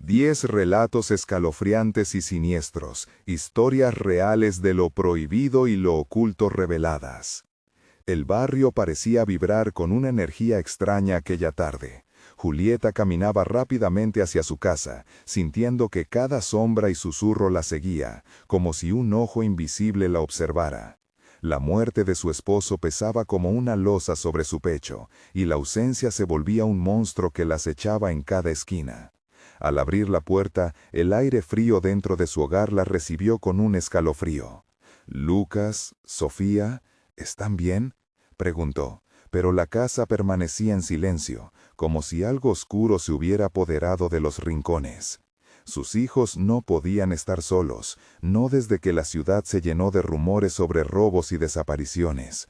10 relatos escalofriantes y siniestros, historias reales de lo prohibido y lo oculto reveladas. El barrio parecía vibrar con una energía extraña aquella tarde. Julieta caminaba rápidamente hacia su casa, sintiendo que cada sombra y susurro la seguía, como si un ojo invisible la observara. La muerte de su esposo pesaba como una losa sobre su pecho, y la ausencia se volvía un monstruo que la acechaba en cada esquina. Al abrir la puerta, el aire frío dentro de su hogar la recibió con un escalofrío. «Lucas, Sofía, ¿están bien?», preguntó, pero la casa permanecía en silencio, como si algo oscuro se hubiera apoderado de los rincones. Sus hijos no podían estar solos, no desde que la ciudad se llenó de rumores sobre robos y desapariciones.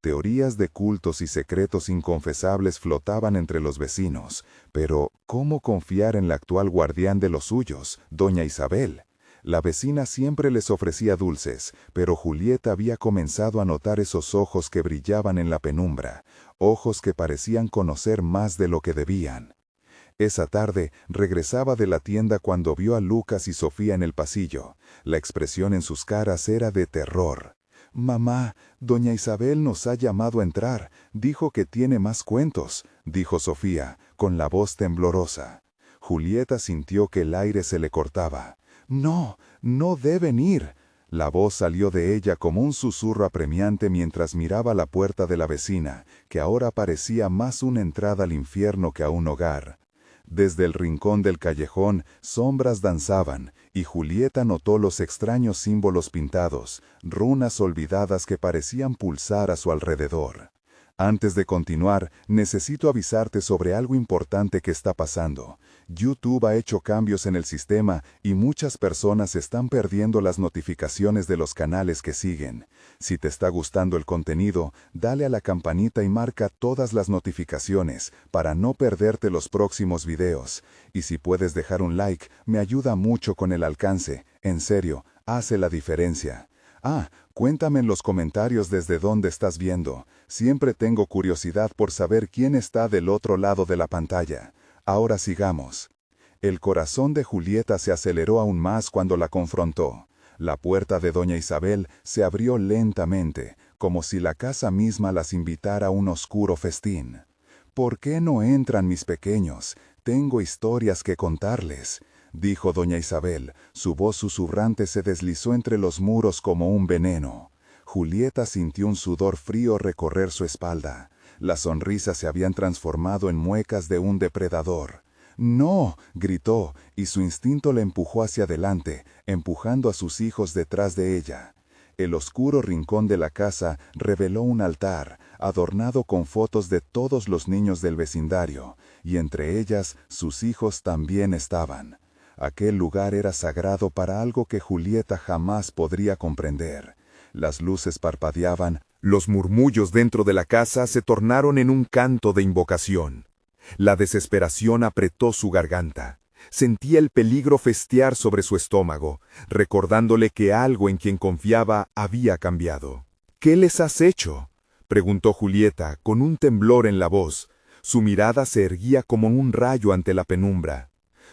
Teorías de cultos y secretos inconfesables flotaban entre los vecinos, pero ¿cómo confiar en la actual guardián de los suyos, doña Isabel? La vecina siempre les ofrecía dulces, pero Julieta había comenzado a notar esos ojos que brillaban en la penumbra, ojos que parecían conocer más de lo que debían. Esa tarde regresaba de la tienda cuando vio a Lucas y Sofía en el pasillo. La expresión en sus caras era de terror. «Mamá, doña Isabel nos ha llamado a entrar. Dijo que tiene más cuentos», dijo Sofía, con la voz temblorosa. Julieta sintió que el aire se le cortaba. «No, no deben ir». La voz salió de ella como un susurro apremiante mientras miraba la puerta de la vecina, que ahora parecía más una entrada al infierno que a un hogar. Desde el rincón del callejón, sombras danzaban, y Julieta notó los extraños símbolos pintados, runas olvidadas que parecían pulsar a su alrededor. «Antes de continuar, necesito avisarte sobre algo importante que está pasando. YouTube ha hecho cambios en el sistema y muchas personas están perdiendo las notificaciones de los canales que siguen. Si te está gustando el contenido, dale a la campanita y marca todas las notificaciones para no perderte los próximos videos. Y si puedes dejar un like, me ayuda mucho con el alcance. En serio, hace la diferencia. Cuéntame en los comentarios desde dónde estás viendo. Siempre tengo curiosidad por saber quién está del otro lado de la pantalla. Ahora sigamos». El corazón de Julieta se aceleró aún más cuando la confrontó. La puerta de doña Isabel se abrió lentamente, como si la casa misma las invitara a un oscuro festín. «¿Por qué no entran mis pequeños? Tengo historias que contarles», dijo doña Isabel. Su voz susurrante se deslizó entre los muros como un veneno. Julieta sintió un sudor frío recorrer su espalda. Las sonrisas se habían transformado en muecas de un depredador. «¡No!», gritó, y su instinto la empujó hacia adelante, empujando a sus hijos detrás de ella. El oscuro rincón de la casa reveló un altar, adornado con fotos de todos los niños del vecindario, y entre ellas sus hijos también estaban. Aquel lugar era sagrado para algo que Julieta jamás podría comprender. Las luces parpadeaban, los murmullos dentro de la casa se tornaron en un canto de invocación. La desesperación apretó su garganta. Sentía el peligro festear sobre su estómago, recordándole que algo en quien confiaba había cambiado. «¿Qué les has hecho?», preguntó Julieta, con un temblor en la voz. Su mirada se erguía como un rayo ante la penumbra.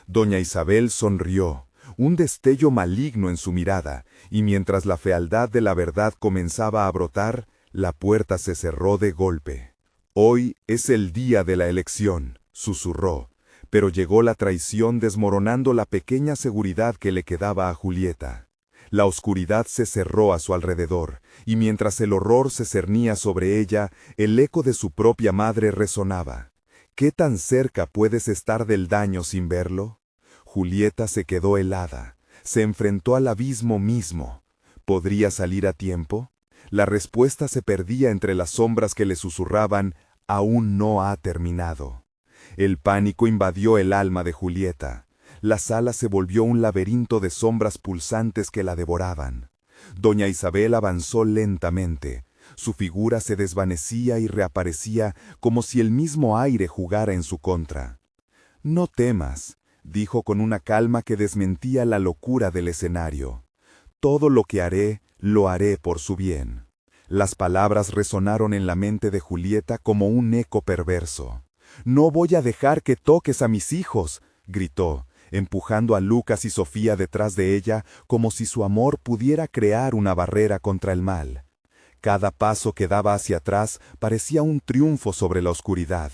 Doña Isabel sonrió, un destello maligno en su mirada, y mientras la fealdad de la verdad comenzaba a brotar, la puerta se cerró de golpe. «Hoy es el día de la elección», susurró, pero llegó la traición desmoronando la pequeña seguridad que le quedaba a Julieta. La oscuridad se cerró a su alrededor, y mientras el horror se cernía sobre ella, el eco de su propia madre resonaba. «¿Qué tan cerca puedes estar del daño sin verlo?». Julieta se quedó helada, se enfrentó al abismo mismo. ¿Podría salir a tiempo? La respuesta se perdía entre las sombras que le susurraban: «Aún no ha terminado». El pánico invadió el alma de Julieta. La sala se volvió un laberinto de sombras pulsantes que la devoraban. Doña Isabel avanzó lentamente. Su figura se desvanecía y reaparecía como si el mismo aire jugara en su contra. «No temas», dijo con una calma que desmentía la locura del escenario. «Todo lo que haré, lo haré por su bien». Las palabras resonaron en la mente de Julieta como un eco perverso. «No voy a dejar que toques a mis hijos», gritó. empujando a Lucas y Sofía detrás de ella como si su amor pudiera crear una barrera contra el mal. Cada paso que daba hacia atrás parecía un triunfo sobre la oscuridad,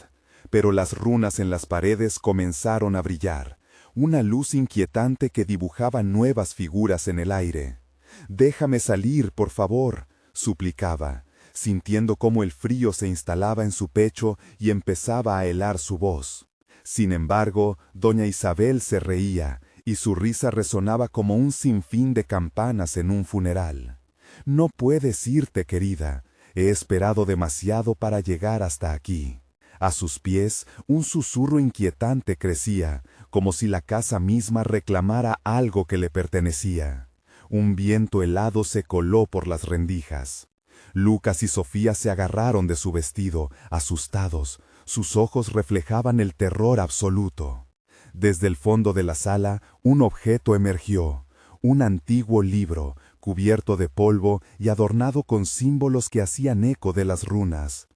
pero las runas en las paredes comenzaron a brillar, una luz inquietante que dibujaba nuevas figuras en el aire. «Déjame salir, por favor», suplicaba, sintiendo cómo el frío se instalaba en su pecho y empezaba a helar su voz. Sin embargo, doña Isabel se reía, y su risa resonaba como un sinfín de campanas en un funeral. «No puedes irte, querida. He esperado demasiado para llegar hasta aquí». A sus pies, un susurro inquietante crecía, como si la casa misma reclamara algo que le pertenecía. Un viento helado se coló por las rendijas. Lucas y Sofía se agarraron de su vestido, asustados. Sus ojos reflejaban el terror absoluto. Desde el fondo de la sala, un objeto emergió, un antiguo libro, cubierto de polvo y adornado con símbolos que hacían eco de las runas.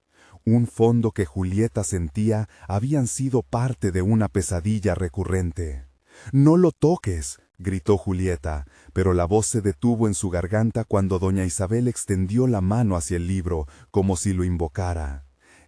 Un fondo que Julieta sentía habían sido parte de una pesadilla recurrente. «¡No lo toques!», gritó Julieta, pero la voz se detuvo en su garganta cuando doña Isabel extendió la mano hacia el libro, como si lo invocara.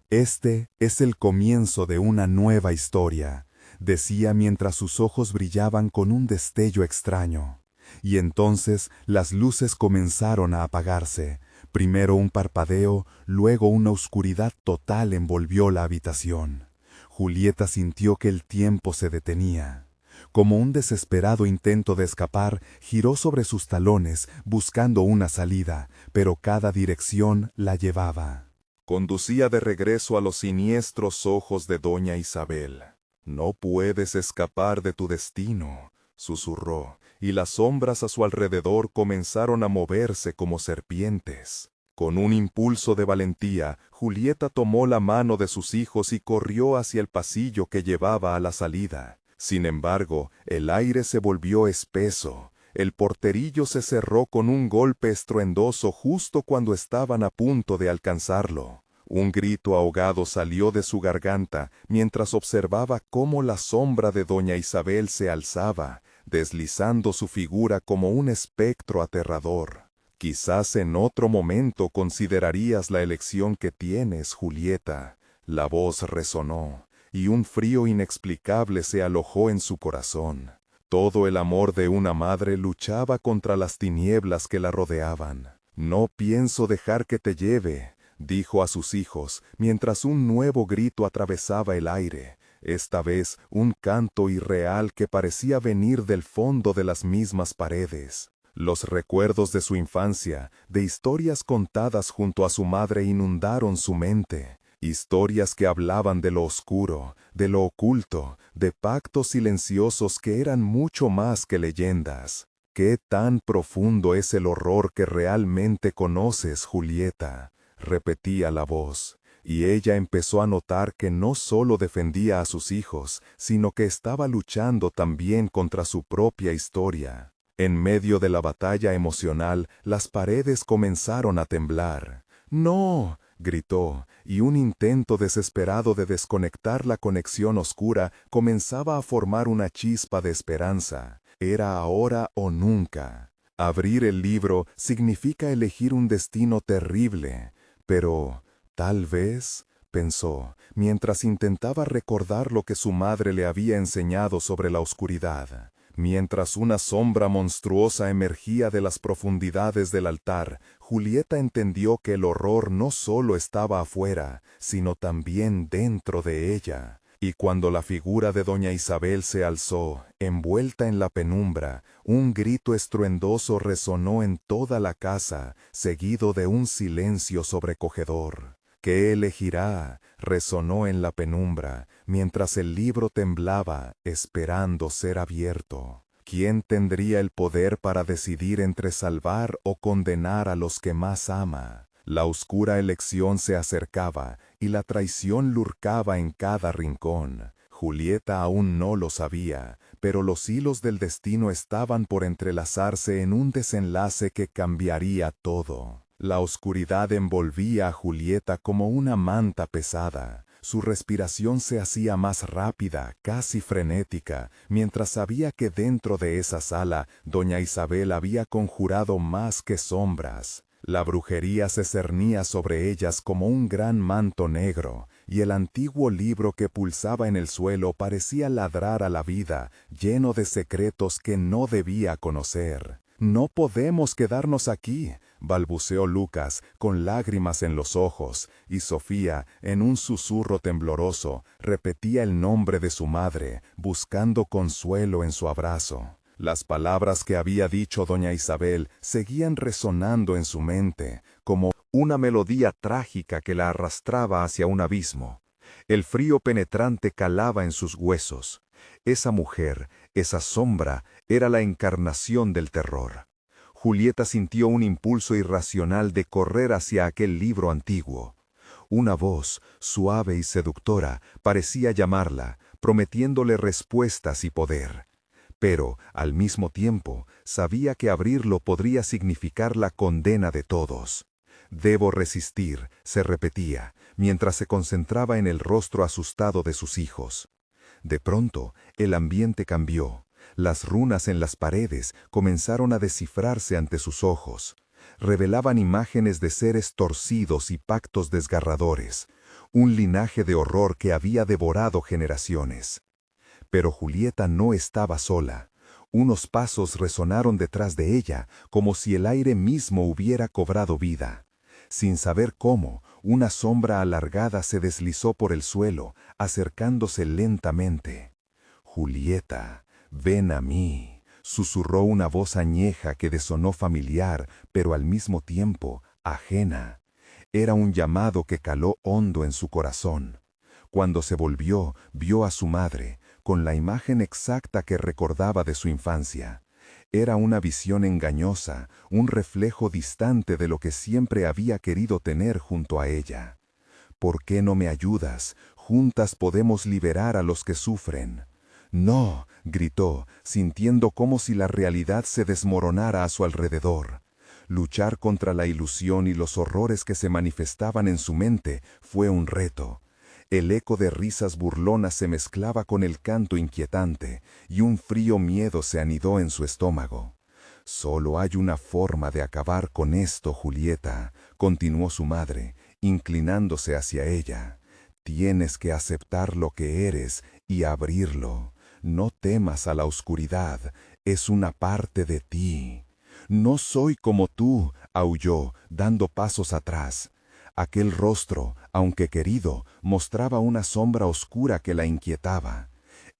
«Este es el comienzo de una nueva historia», decía mientras sus ojos brillaban con un destello extraño. Y entonces las luces comenzaron a apagarse. Primero un parpadeo, luego una oscuridad total envolvió la habitación. Julieta sintió que el tiempo se detenía. Como un desesperado intento de escapar, giró sobre sus talones, buscando una salida, pero cada dirección la llevaba. Conducía de regreso a los siniestros ojos de doña Isabel. «No puedes escapar de tu destino», susurró, y las sombras a su alrededor comenzaron a moverse como serpientes. Con un impulso de valentía, Julieta tomó la mano de sus hijos y corrió hacia el pasillo que llevaba a la salida. Sin embargo, el aire se volvió espeso. El porterillo se cerró con un golpe estruendoso justo cuando estaban a punto de alcanzarlo. Un grito ahogado salió de su garganta mientras observaba cómo la sombra de doña Isabel se alzaba, deslizando su figura como un espectro aterrador. «Quizás en otro momento considerarías la elección que tienes, Julieta». La voz resonó, y un frío inexplicable se alojó en su corazón. Todo el amor de una madre luchaba contra las tinieblas que la rodeaban. «No pienso dejar que te lleve», dijo a sus hijos, mientras un nuevo grito atravesaba el aire, esta vez un canto irreal que parecía venir del fondo de las mismas paredes. Los recuerdos de su infancia, de historias contadas junto a su madre inundaron su mente, historias que hablaban de lo oscuro, de lo oculto, de pactos silenciosos que eran mucho más que leyendas. «¿Qué tan profundo es el horror que realmente conoces, Julieta?», repetía la voz, y ella empezó a notar que no solo defendía a sus hijos, sino que estaba luchando también contra su propia historia. En medio de la batalla emocional, las paredes comenzaron a temblar. «¡No!», gritó, y un intento desesperado de desconectar la conexión oscura comenzaba a formar una chispa de esperanza. Era ahora o nunca. Abrir el libro significa elegir un destino terrible. Pero, tal vez, pensó, mientras intentaba recordar lo que su madre le había enseñado sobre la oscuridad. Mientras una sombra monstruosa emergía de las profundidades del altar, Julieta entendió que el horror no solo estaba afuera, sino también dentro de ella. Y cuando la figura de doña Isabel se alzó, envuelta en la penumbra, un grito estruendoso resonó en toda la casa, seguido de un silencio sobrecogedor. «¿Qué elegirá?», resonó en la penumbra, mientras el libro temblaba, esperando ser abierto. ¿Quién tendría el poder para decidir entre salvar o condenar a los que más ama? La oscura elección se acercaba, y la traición lurcaba en cada rincón. Julieta aún no lo sabía, pero los hilos del destino estaban por entrelazarse en un desenlace que cambiaría todo. La oscuridad envolvía a Julieta como una manta pesada. Su respiración se hacía más rápida, casi frenética, mientras sabía que dentro de esa sala doña Isabel había conjurado más que sombras. La brujería se cernía sobre ellas como un gran manto negro, y el antiguo libro que pulsaba en el suelo parecía ladrar a la vida, lleno de secretos que no debía conocer. «No podemos quedarnos aquí», balbuceó Lucas, con lágrimas en los ojos, y Sofía, en un susurro tembloroso, repetía el nombre de su madre, buscando consuelo en su abrazo. Las palabras que había dicho doña Isabel seguían resonando en su mente, como una melodía trágica que la arrastraba hacia un abismo. El frío penetrante calaba en sus huesos. Esa mujer, esa sombra, era la encarnación del terror. Julieta sintió un impulso irracional de correr hacia aquel libro antiguo. Una voz, suave y seductora, parecía llamarla, prometiéndole respuestas y poder. Pero, al mismo tiempo, sabía que abrirlo podría significar la condena de todos. «Debo resistir», se repetía, mientras se concentraba en el rostro asustado de sus hijos. De pronto, el ambiente cambió. Las runas en las paredes comenzaron a descifrarse ante sus ojos. Revelaban imágenes de seres torcidos y pactos desgarradores, un linaje de horror que había devorado generaciones. Pero Julieta no estaba sola. Unos pasos resonaron detrás de ella, como si el aire mismo hubiera cobrado vida. Sin saber cómo, una sombra alargada se deslizó por el suelo, acercándose lentamente. «Julieta, ven a mí», susurró una voz añeja que desonó familiar, pero al mismo tiempo ajena. Era un llamado que caló hondo en su corazón. Cuando se volvió, vio a su madre, con la imagen exacta que recordaba de su infancia. Era una visión engañosa, un reflejo distante de lo que siempre había querido tener junto a ella. «¿Por qué no me ayudas? Juntas podemos liberar a los que sufren». «No», gritó, sintiendo como si la realidad se desmoronara a su alrededor. Luchar contra la ilusión y los horrores que se manifestaban en su mente fue un reto. El eco de risas burlonas se mezclaba con el canto inquietante, y un frío miedo se anidó en su estómago. «Solo hay una forma de acabar con esto, Julieta», continuó su madre, inclinándose hacia ella. «Tienes que aceptar lo que eres y abrirlo. No temas a la oscuridad, es una parte de ti». «No soy como tú», aulló, dando pasos atrás. Aquel rostro, aunque querido, mostraba una sombra oscura que la inquietaba.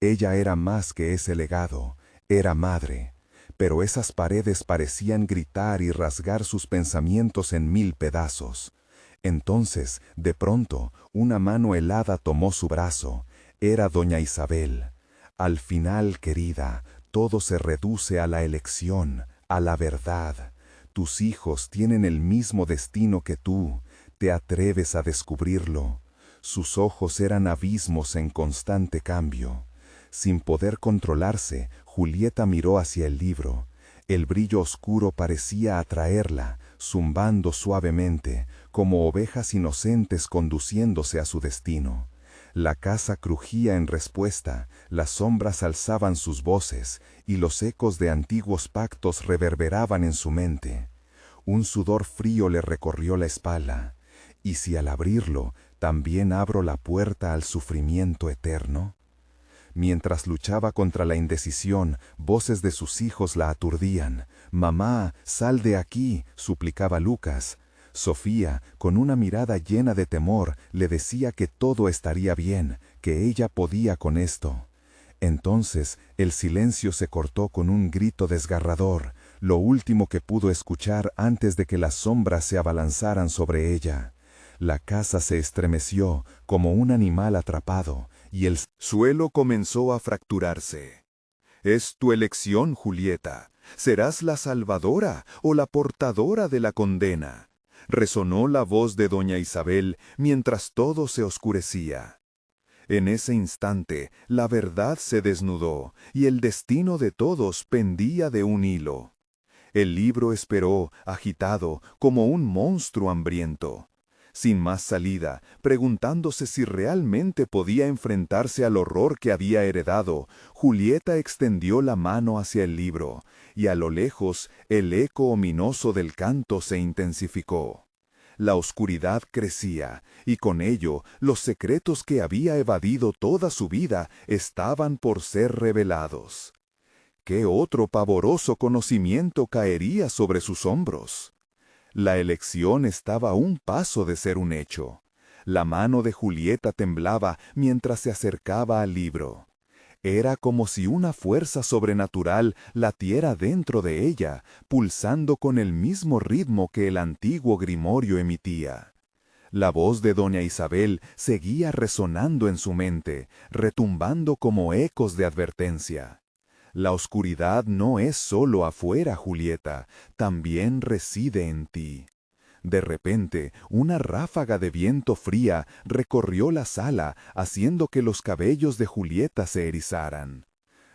Ella era más que ese legado, era madre. Pero esas paredes parecían gritar y rasgar sus pensamientos en mil pedazos. Entonces, de pronto, una mano helada tomó su brazo. Era doña Isabel. «Al final, querida, todo se reduce a la elección, a la verdad. Tus hijos tienen el mismo destino que tú. ¿Te atreves a descubrirlo?» Sus ojos eran abismos en constante cambio. Sin poder controlarse, Julieta miró hacia el libro. El brillo oscuro parecía atraerla, zumbando suavemente, como ovejas inocentes conduciéndose a su destino. La casa crujía en respuesta, las sombras alzaban sus voces, y los ecos de antiguos pactos reverberaban en su mente. Un sudor frío le recorrió la espalda. ¿Y si al abrirlo también abro la puerta al sufrimiento eterno? Mientras luchaba contra la indecisión, voces de sus hijos la aturdían. «Mamá, sal de aquí», suplicaba Lucas. Sofía, con una mirada llena de temor, le decía que todo estaría bien, que ella podía con esto. Entonces el silencio se cortó con un grito desgarrador, lo último que pudo escuchar antes de que las sombras se abalanzaran sobre ella. La casa se estremeció como un animal atrapado, y el suelo comenzó a fracturarse. «Es tu elección, Julieta. ¿Serás la salvadora o la portadora de la condena?», resonó la voz de doña Isabel mientras todo se oscurecía. En ese instante, la verdad se desnudó, y el destino de todos pendía de un hilo. El libro esperó, agitado, como un monstruo hambriento. Sin más salida, preguntándose si realmente podía enfrentarse al horror que había heredado, Julieta extendió la mano hacia el libro, y a lo lejos el eco ominoso del canto se intensificó. La oscuridad crecía, y con ello los secretos que había evadido toda su vida estaban por ser revelados. ¿Qué otro pavoroso conocimiento caería sobre sus hombros? La elección estaba a un paso de ser un hecho. La mano de Julieta temblaba mientras se acercaba al libro. Era como si una fuerza sobrenatural latiera dentro de ella, pulsando con el mismo ritmo que el antiguo grimorio emitía. La voz de doña Isabel seguía resonando en su mente, retumbando como ecos de advertencia. La oscuridad no es solo afuera, Julieta, también reside en ti. De repente, una ráfaga de viento fría recorrió la sala, haciendo que los cabellos de Julieta se erizaran.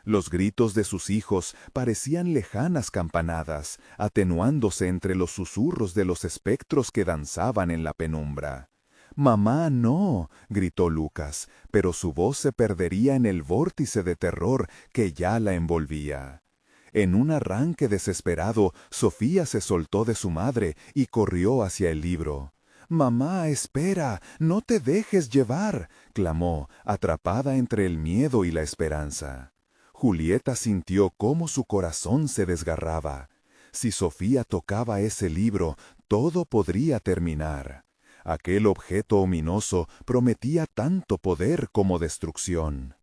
Los gritos de sus hijos parecían lejanas campanadas, atenuándose entre los susurros de los espectros que danzaban en la penumbra. «¡Mamá, no!», gritó Lucas, pero su voz se perdería en el vórtice de terror que ya la envolvía. En un arranque desesperado, Sofía se soltó de su madre y corrió hacia el libro. «Mamá, espera, no te dejes llevar», clamó, atrapada entre el miedo y la esperanza. Julieta sintió cómo su corazón se desgarraba. Si Sofía tocaba ese libro, todo podría terminar. Aquel objeto ominoso prometía tanto poder como destrucción.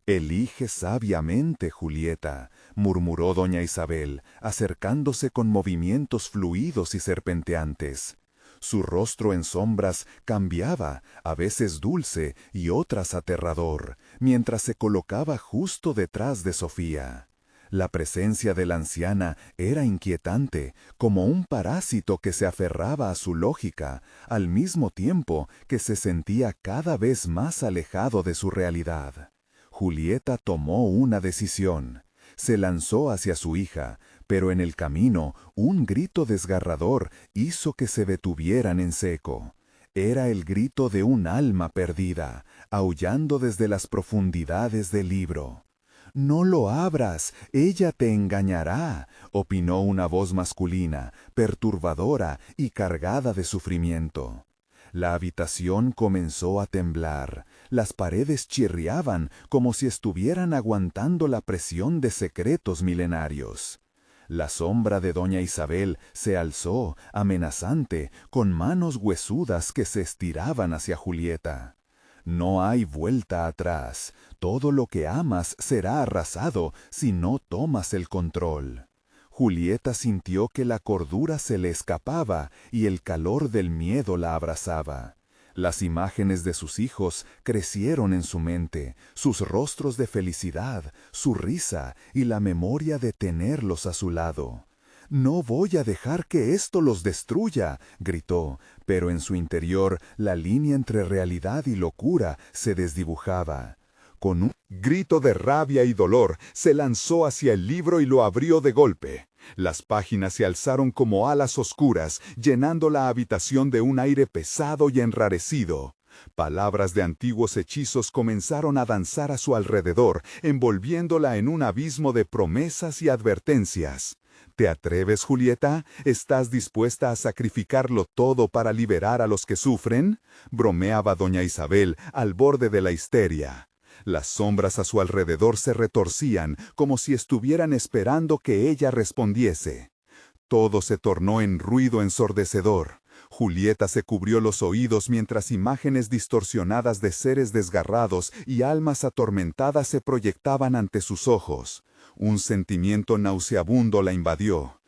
«Elige sabiamente, Julieta», murmuró doña Isabel, acercándose con movimientos fluidos y serpenteantes. Su rostro en sombras cambiaba, a veces dulce y otras aterrador, mientras se colocaba justo detrás de Sofía. La presencia de la anciana era inquietante, como un parásito que se aferraba a su lógica, al mismo tiempo que se sentía cada vez más alejado de su realidad. Julieta tomó una decisión. Se lanzó hacia su hija, pero en el camino un grito desgarrador hizo que se detuvieran en seco. Era el grito de un alma perdida, aullando desde las profundidades del libro. «No lo abras, ella te engañará», opinó una voz masculina, perturbadora y cargada de sufrimiento. La habitación comenzó a temblar. Las paredes chirriaban como si estuvieran aguantando la presión de secretos milenarios. La sombra de doña Isabel se alzó, amenazante, con manos huesudas que se estiraban hacia Julieta. No hay vuelta atrás. Todo lo que amas será arrasado si no tomas el control. Julieta sintió que la cordura se le escapaba y el calor del miedo la abrazaba. Las imágenes de sus hijos crecieron en su mente, sus rostros de felicidad, su risa y la memoria de tenerlos a su lado. «No voy a dejar que esto los destruya», gritó, pero en su interior la línea entre realidad y locura se desdibujaba. Con un grito de rabia y dolor, se lanzó hacia el libro y lo abrió de golpe. Las páginas se alzaron como alas oscuras, llenando la habitación de un aire pesado y enrarecido. Palabras de antiguos hechizos comenzaron a danzar a su alrededor, envolviéndola en un abismo de promesas y advertencias. ¿Te atreves, Julieta? ¿Estás dispuesta a sacrificarlo todo para liberar a los que sufren?, bromeaba doña Isabel, al borde de la histeria. Las sombras a su alrededor se retorcían, como si estuvieran esperando que ella respondiese. Todo se tornó en ruido ensordecedor. Julieta se cubrió los oídos mientras imágenes distorsionadas de seres desgarrados y almas atormentadas se proyectaban ante sus ojos. Un sentimiento nauseabundo la invadió.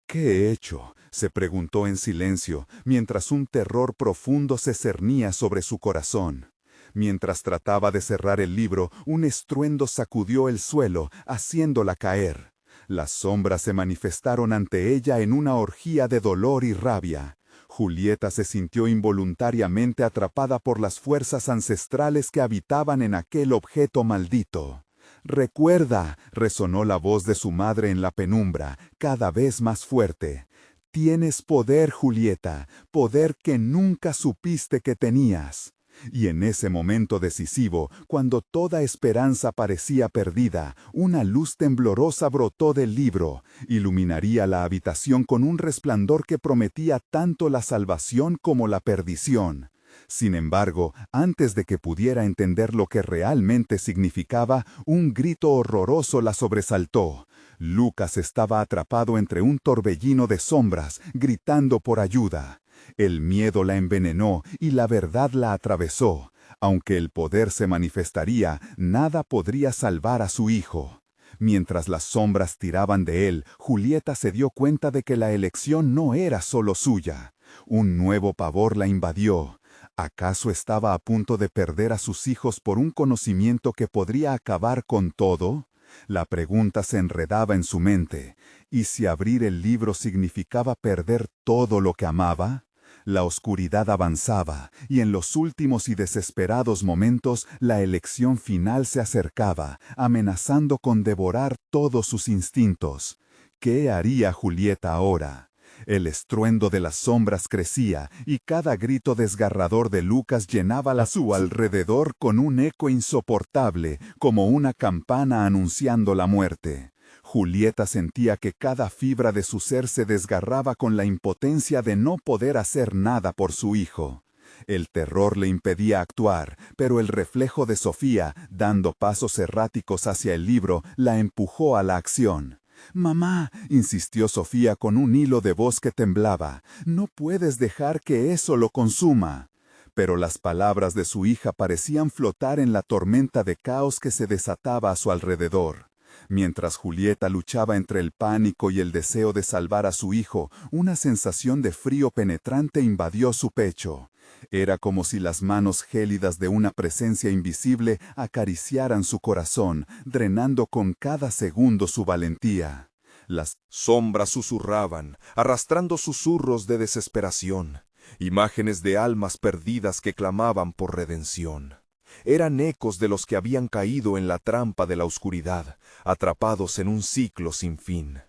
«¿Qué he hecho?», se preguntó en silencio, mientras un terror profundo se cernía sobre su corazón. Mientras trataba de cerrar el libro, un estruendo sacudió el suelo, haciéndola caer. Las sombras se manifestaron ante ella en una orgía de dolor y rabia. Julieta se sintió involuntariamente atrapada por las fuerzas ancestrales que habitaban en aquel objeto maldito. «Recuerda», resonó la voz de su madre en la penumbra, cada vez más fuerte. Tienes poder, Julieta, poder que nunca supiste que tenías. Y en ese momento decisivo, cuando toda esperanza parecía perdida, una luz temblorosa brotó del libro, iluminaría la habitación con un resplandor que prometía tanto la salvación como la perdición. Sin embargo, antes de que pudiera entender lo que realmente significaba, un grito horroroso la sobresaltó. Lucas estaba atrapado entre un torbellino de sombras, gritando por ayuda. El miedo la envenenó y la verdad la atravesó. Aunque el poder se manifestaría, nada podría salvar a su hijo. Mientras las sombras tiraban de él, Julieta se dio cuenta de que la elección no era solo suya. Un nuevo pavor la invadió. ¿Acaso estaba a punto de perder a sus hijos por un conocimiento que podría acabar con todo? La pregunta se enredaba en su mente. ¿Y si abrir el libro significaba perder todo lo que amaba? La oscuridad avanzaba, y en los últimos y desesperados momentos la elección final se acercaba, amenazando con devorar todos sus instintos. ¿Qué haría Julieta ahora? El estruendo de las sombras crecía, y cada grito desgarrador de Lucas llenaba a su alrededor con un eco insoportable, como una campana anunciando la muerte. Julieta sentía que cada fibra de su ser se desgarraba con la impotencia de no poder hacer nada por su hijo. El terror le impedía actuar, pero el reflejo de Sofía, dando pasos erráticos hacia el libro, la empujó a la acción. «Mamá», insistió Sofía con un hilo de voz que temblaba, «no puedes dejar que eso lo consuma». Pero las palabras de su hija parecían flotar en la tormenta de caos que se desataba a su alrededor. Mientras Julieta luchaba entre el pánico y el deseo de salvar a su hijo, una sensación de frío penetrante invadió su pecho. Era como si las manos gélidas de una presencia invisible acariciaran su corazón, drenando con cada segundo su valentía. Las sombras susurraban, arrastrando susurros de desesperación, imágenes de almas perdidas que clamaban por redención. Eran ecos de los que habían caído en la trampa de la oscuridad, atrapados en un ciclo sin fin.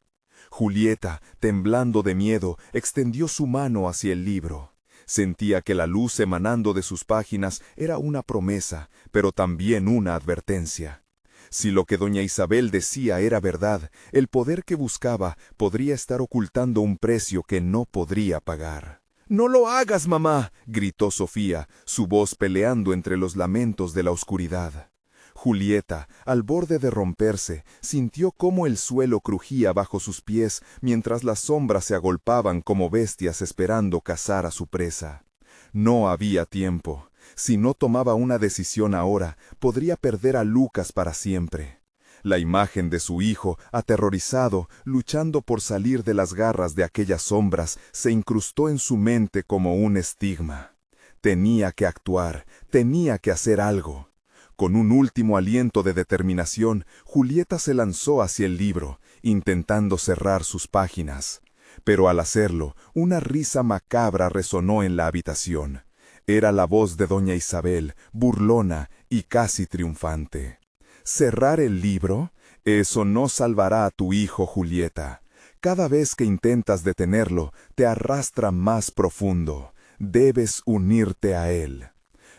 Julieta, temblando de miedo, extendió su mano hacia el libro. Sentía que la luz emanando de sus páginas era una promesa, pero también una advertencia. Si lo que doña Isabel decía era verdad, el poder que buscaba podría estar ocultando un precio que no podría pagar. «¡No lo hagas, mamá!», gritó Sofía, su voz peleando entre los lamentos de la oscuridad. Julieta, al borde de romperse, sintió cómo el suelo crujía bajo sus pies mientras las sombras se agolpaban como bestias esperando cazar a su presa. No había tiempo. Si no tomaba una decisión ahora, podría perder a Lucas para siempre. La imagen de su hijo, aterrorizado, luchando por salir de las garras de aquellas sombras, se incrustó en su mente como un estigma. Tenía que actuar, tenía que hacer algo. Con un último aliento de determinación, Julieta se lanzó hacia el libro, intentando cerrar sus páginas. Pero al hacerlo, una risa macabra resonó en la habitación. Era la voz de doña Isabel, burlona y casi triunfante. ¿Cerrar el libro? Eso no salvará a tu hijo, Julieta. Cada vez que intentas detenerlo, te arrastra más profundo. Debes unirte a él.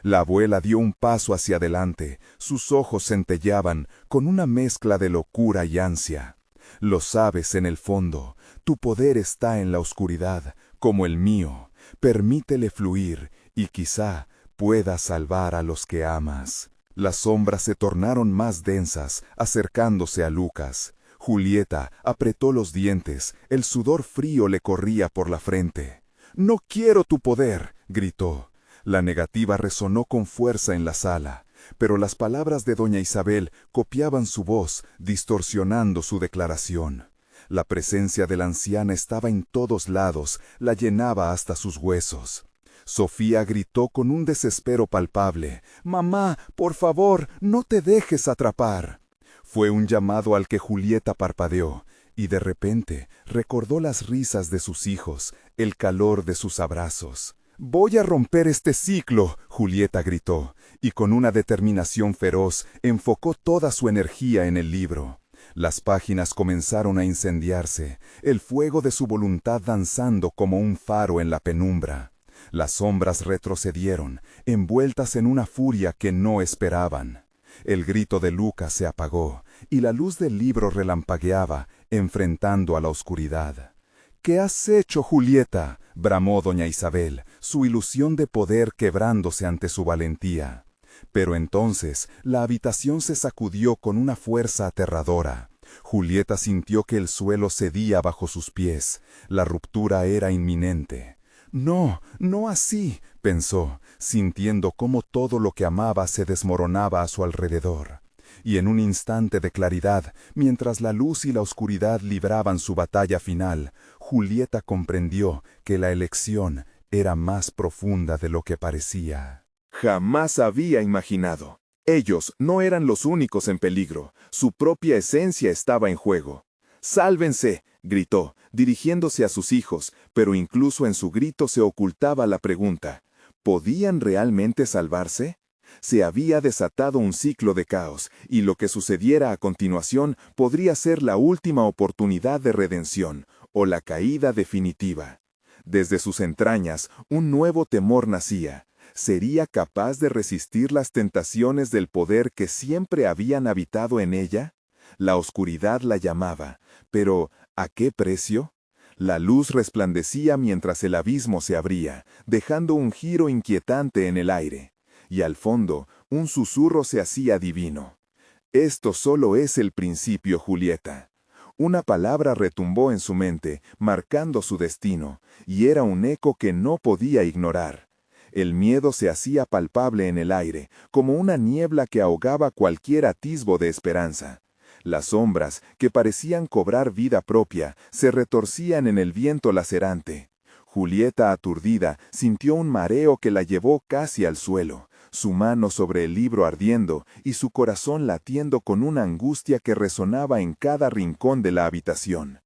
La abuela dio un paso hacia adelante. Sus ojos centelleaban con una mezcla de locura y ansia. Lo sabes en el fondo. Tu poder está en la oscuridad, como el mío. Permítele fluir y quizá pueda salvar a los que amas. Las sombras se tornaron más densas, acercándose a Lucas. Julieta apretó los dientes, el sudor frío le corría por la frente. «No quiero tu poder», gritó. La negativa resonó con fuerza en la sala, pero las palabras de doña Isabel copiaban su voz, distorsionando su declaración. La presencia de la anciana estaba en todos lados, la llenaba hasta sus huesos. Sofía gritó con un desespero palpable: «Mamá, por favor, no te dejes atrapar». Fue un llamado al que Julieta parpadeó, y de repente recordó las risas de sus hijos, el calor de sus abrazos. «Voy a romper este ciclo», Julieta gritó, y con una determinación feroz enfocó toda su energía en el libro. Las páginas comenzaron a incendiarse, el fuego de su voluntad danzando como un faro en la penumbra. Las sombras retrocedieron, envueltas en una furia que no esperaban. El grito de Lucas se apagó, y la luz del libro relampagueaba, enfrentando a la oscuridad. «¿Qué has hecho, Julieta?», bramó doña Isabel, su ilusión de poder quebrándose ante su valentía. Pero entonces la habitación se sacudió con una fuerza aterradora. Julieta sintió que el suelo cedía bajo sus pies. La ruptura era inminente. «No, no así», pensó, sintiendo cómo todo lo que amaba se desmoronaba a su alrededor. Y en un instante de claridad, mientras la luz y la oscuridad libraban su batalla final, Julieta comprendió que la elección era más profunda de lo que parecía. Jamás había imaginado. Ellos no eran los únicos en peligro, su propia esencia estaba en juego. «¡Sálvense!», gritó, dirigiéndose a sus hijos, pero incluso en su grito se ocultaba la pregunta: ¿podían realmente salvarse? Se había desatado un ciclo de caos, y lo que sucediera a continuación podría ser la última oportunidad de redención, o la caída definitiva. Desde sus entrañas, un nuevo temor nacía. ¿Sería capaz de resistir las tentaciones del poder que siempre habían habitado en ella? La oscuridad la llamaba, pero ¿a qué precio? La luz resplandecía mientras el abismo se abría, dejando un giro inquietante en el aire. Y al fondo, un susurro se hacía divino. «Esto solo es el principio, Julieta». Una palabra retumbó en su mente, marcando su destino, y era un eco que no podía ignorar. El miedo se hacía palpable en el aire, como una niebla que ahogaba cualquier atisbo de esperanza. Las sombras, que parecían cobrar vida propia, se retorcían en el viento lacerante. Julieta, aturdida, sintió un mareo que la llevó casi al suelo, su mano sobre el libro ardiendo y su corazón latiendo con una angustia que resonaba en cada rincón de la habitación.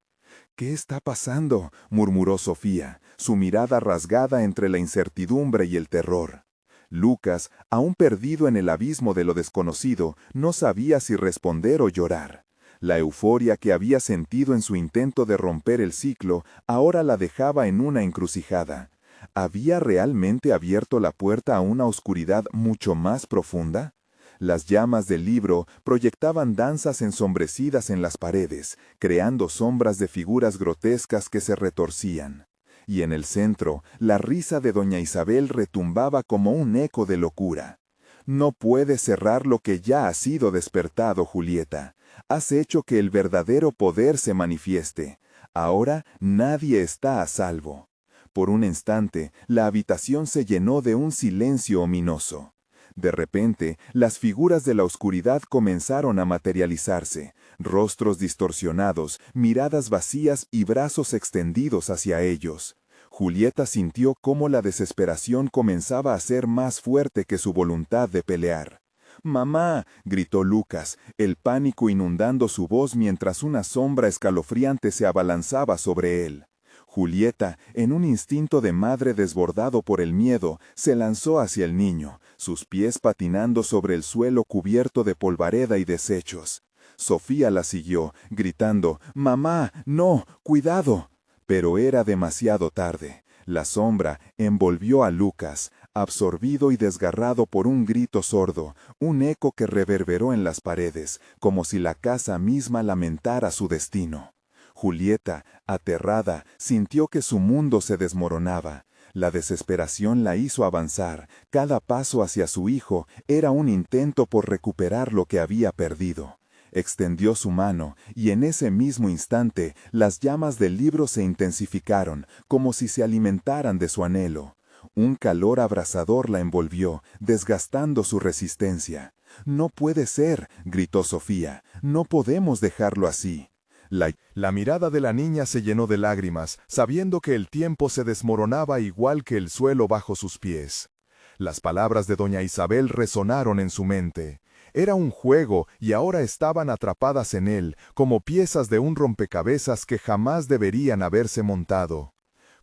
«¿Qué está pasando?», murmuró Sofía, su mirada rasgada entre la incertidumbre y el terror. Lucas, aún perdido en el abismo de lo desconocido, no sabía si responder o llorar. La euforia que había sentido en su intento de romper el ciclo ahora la dejaba en una encrucijada. ¿Había realmente abierto la puerta a una oscuridad mucho más profunda? Las llamas del libro proyectaban danzas ensombrecidas en las paredes, creando sombras de figuras grotescas que se retorcían. Y en el centro, la risa de doña Isabel retumbaba como un eco de locura. «No puedes cerrar lo que ya ha sido despertado, Julieta. Has hecho que el verdadero poder se manifieste. Ahora nadie está a salvo». Por un instante, la habitación se llenó de un silencio ominoso. De repente, las figuras de la oscuridad comenzaron a materializarse, rostros distorsionados, miradas vacías y brazos extendidos hacia ellos. Julieta sintió cómo la desesperación comenzaba a ser más fuerte que su voluntad de pelear. «¡Mamá!», gritó Lucas, el pánico inundando su voz mientras una sombra escalofriante se abalanzaba sobre él. Julieta, en un instinto de madre desbordado por el miedo, se lanzó hacia el niño, sus pies patinando sobre el suelo cubierto de polvareda y desechos. Sofía la siguió, gritando: «¡Mamá, no! ¡Cuidado!». Pero era demasiado tarde. La sombra envolvió a Lucas, absorbido y desgarrado por un grito sordo, un eco que reverberó en las paredes, como si la casa misma lamentara su destino. Julieta, aterrada, sintió que su mundo se desmoronaba. La desesperación la hizo avanzar. Cada paso hacia su hijo era un intento por recuperar lo que había perdido. Extendió su mano, y en ese mismo instante las llamas del libro se intensificaron, como si se alimentaran de su anhelo. Un calor abrasador la envolvió, desgastando su resistencia. «No puede ser», gritó Sofía, «no podemos dejarlo así». La mirada de la niña se llenó de lágrimas, sabiendo que el tiempo se desmoronaba igual que el suelo bajo sus pies. Las palabras de doña Isabel resonaron en su mente. Era un juego y ahora estaban atrapadas en él, como piezas de un rompecabezas que jamás deberían haberse montado.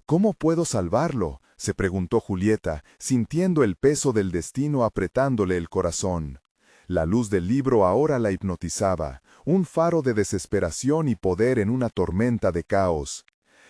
«¿Cómo puedo salvarlo?», se preguntó Julieta, sintiendo el peso del destino apretándole el corazón. La luz del libro ahora la hipnotizaba, un faro de desesperación y poder en una tormenta de caos.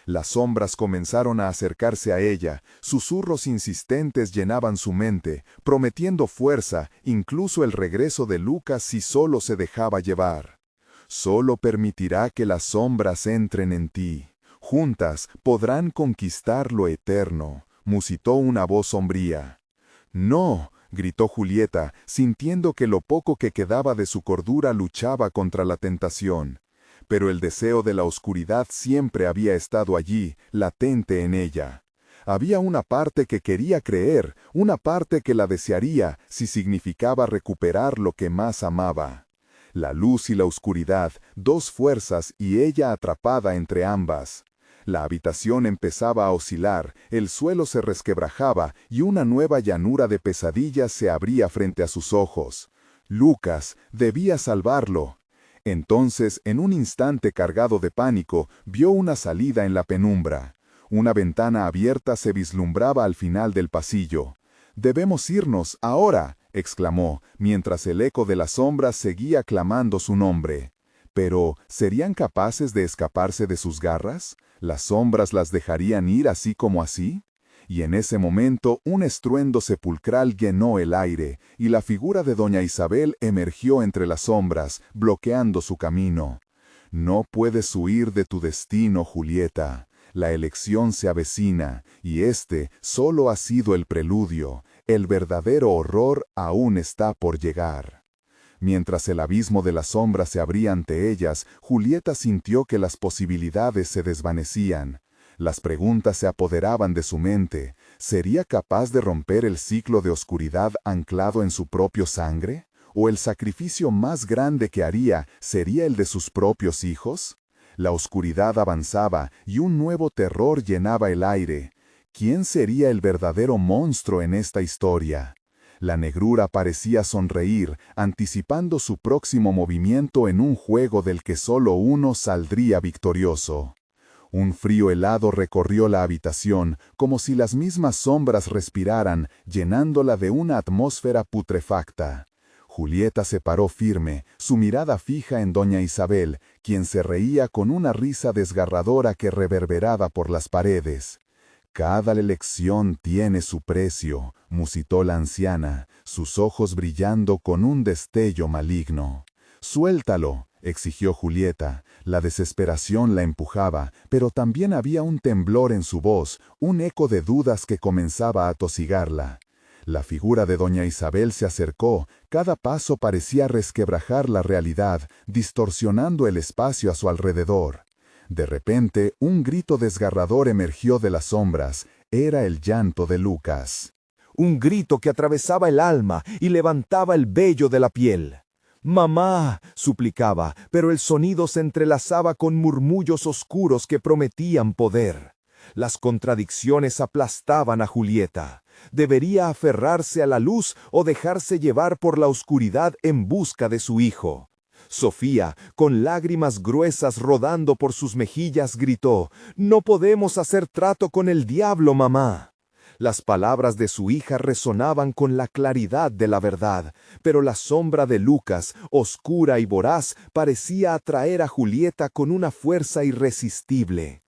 Las sombras comenzaron a acercarse a ella, susurros insistentes llenaban su mente, prometiendo fuerza, incluso el regreso de Lucas si solo se dejaba llevar. Solo permitirá que las sombras entren en ti. Juntas podrán conquistar lo eterno, musitó una voz sombría. No, gritó Julieta, sintiendo que lo poco que quedaba de su cordura luchaba contra la tentación. Pero el deseo de la oscuridad siempre había estado allí, latente en ella. Había una parte que quería creer, una parte que la desearía si significaba recuperar lo que más amaba. La luz y la oscuridad, dos fuerzas y ella atrapada entre ambas. La habitación empezaba a oscilar, el suelo se resquebrajaba y una nueva llanura de pesadillas se abría frente a sus ojos. Lucas debía salvarlo. Entonces, en un instante cargado de pánico, vio una salida en la penumbra. Una ventana abierta se vislumbraba al final del pasillo. «Debemos irnos, ahora», exclamó, mientras el eco de las sombras seguía clamando su nombre. Pero, ¿serían capaces de escaparse de sus garras? ¿Las sombras las dejarían ir así como así? Y en ese momento un estruendo sepulcral llenó el aire, y la figura de doña Isabel emergió entre las sombras, bloqueando su camino. No puedes huir de tu destino, Julieta. La elección se avecina, y este solo ha sido el preludio. El verdadero horror aún está por llegar. Mientras el abismo de las sombras se abría ante ellas, Julieta sintió que las posibilidades se desvanecían. Las preguntas se apoderaban de su mente. ¿Sería capaz de romper el ciclo de oscuridad anclado en su propio sangre? ¿O el sacrificio más grande que haría sería el de sus propios hijos? La oscuridad avanzaba y un nuevo terror llenaba el aire. ¿Quién sería el verdadero monstruo en esta historia? La negrura parecía sonreír, anticipando su próximo movimiento en un juego del que solo uno saldría victorioso. Un frío helado recorrió la habitación, como si las mismas sombras respiraran, llenándola de una atmósfera putrefacta. Julieta se paró firme, su mirada fija en doña Isabel, quien se reía con una risa desgarradora que reverberaba por las paredes. «Cada elección tiene su precio», musitó la anciana, sus ojos brillando con un destello maligno. «Suéltalo», exigió Julieta. La desesperación la empujaba, pero también había un temblor en su voz, un eco de dudas que comenzaba a atosigarla. La figura de doña Isabel se acercó, cada paso parecía resquebrajar la realidad, distorsionando el espacio a su alrededor. De repente, un grito desgarrador emergió de las sombras. Era el llanto de Lucas. Un grito que atravesaba el alma y levantaba el vello de la piel. «Mamá», suplicaba, pero el sonido se entrelazaba con murmullos oscuros que prometían poder. Las contradicciones aplastaban a Julieta. ¿Debería aferrarse a la luz o dejarse llevar por la oscuridad en busca de su hijo? Sofía, con lágrimas gruesas rodando por sus mejillas, gritó: «No podemos hacer trato con el diablo, mamá». Las palabras de su hija resonaban con la claridad de la verdad, pero la sombra de Lucas, oscura y voraz, parecía atraer a Julieta con una fuerza irresistible.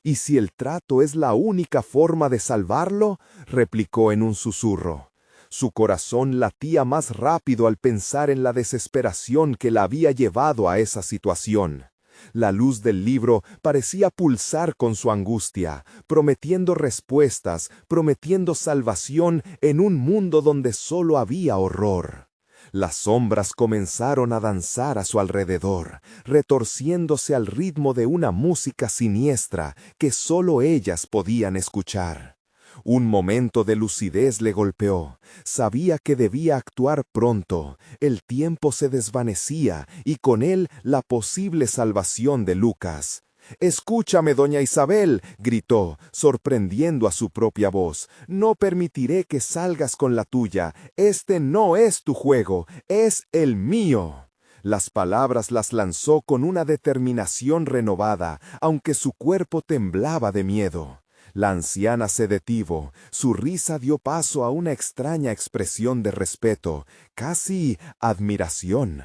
«¿Y si el trato es la única forma de salvarlo?», replicó en un susurro. Su corazón latía más rápido al pensar en la desesperación que la había llevado a esa situación. La luz del libro parecía pulsar con su angustia, prometiendo respuestas, prometiendo salvación en un mundo donde solo había horror. Las sombras comenzaron a danzar a su alrededor, retorciéndose al ritmo de una música siniestra que solo ellas podían escuchar. Un momento de lucidez le golpeó. Sabía que debía actuar pronto. El tiempo se desvanecía y con él la posible salvación de Lucas. «Escúchame, doña Isabel», gritó, sorprendiendo a su propia voz. «No permitiré que salgas con la tuya. Este no es tu juego, es el mío». Las palabras las lanzó con una determinación renovada, aunque su cuerpo temblaba de miedo. La anciana se detuvo, su risa dio paso a una extraña expresión de respeto, casi admiración.